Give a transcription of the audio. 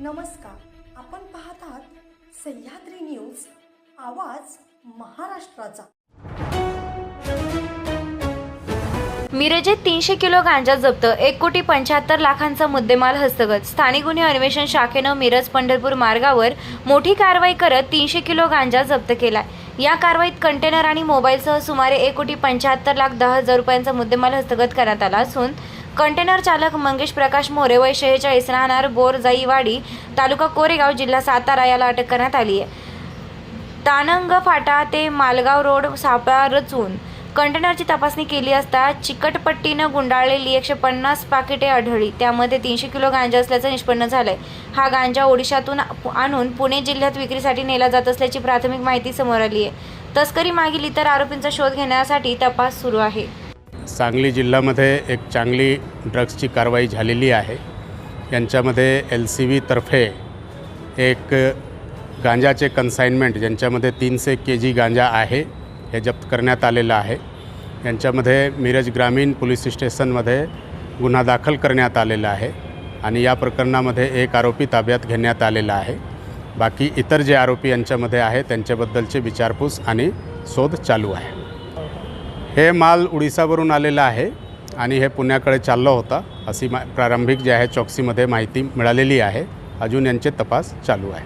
नमस्कार, आपण पाहत आहात सह्याद्री न्यूज, आवाज महाराष्ट्राचा। मिरजेत 300 किलो गांजा जप्त, 1,75,00,000चा मुद्देमाल हस्तगत। स्थानिक गुन्हे अन्वेषण शाखेनं मिरज पंढरपूर मार्गावर मोठी कारवाई करत 300 किलो गांजा जप्त केलाय। या कारवाईत कंटेनर आणि मोबाईलसह सुमारे 1,75,10,00,000 रुपयांचा मुद्देमाल हस्तगत करण्यात आला असून कंटेनर चालक मंगेश प्रकाश मोरे वय 46 राहणार बोरजाईवाडी तालुका कोरेगाव जिल्हा सातारा याला अटक करण्यात आली आहे। तानंग फाटा ते मालगाव रोड सापळा रचून कंटेनरची तपासणी केली असता चिकटपट्टीनं गुंडाळलेली 150 पाकिटे आढळली। त्यामध्ये 300 किलो गांजा असल्याचं निष्पन्न झालंय। हा गांजा ओडिशातून आणून पुणे जिल्ह्यात विक्रीसाठी नेला जात असल्याची प्राथमिक माहिती समोर आली आहे। तस्करी मागील इतर आरोपींचा शोध घेण्यासाठी तपास सुरू आहे। सांगली जिल्ह्यामध्ये एक चांगली ड्रग्सची कारवाई झालेली आहे। यांच्यामध्ये LCV तर्फे एक गांजाचे कन्साइनमेंट ज्यांच्यामध्ये 300 kg गांजा आहे हे जप्त करण्यात आलेलं आहे। यांच्यामध्ये मिरज ग्रामीण पोलीस स्टेशनमध्ये गुन्हा दाखल करण्यात आलेला आहे आणि या प्रकरणामध्ये एक आरोपी ताब्यात घेण्यात आलेला आहे। बाकी इतर जे आरोपी यांच्यामध्ये आहे त्यांच्याबद्दलचे विचारपूस आणि शोध चालू आहे। हे माल उडीसावरून आलेला आहे आणि हे पुण्याकडे चाललं होता अशी प्रारंभिक जे आहे चौकसीमध्ये माहिती मिळालेली आहे। अजून यांचे तपास चालू आहे।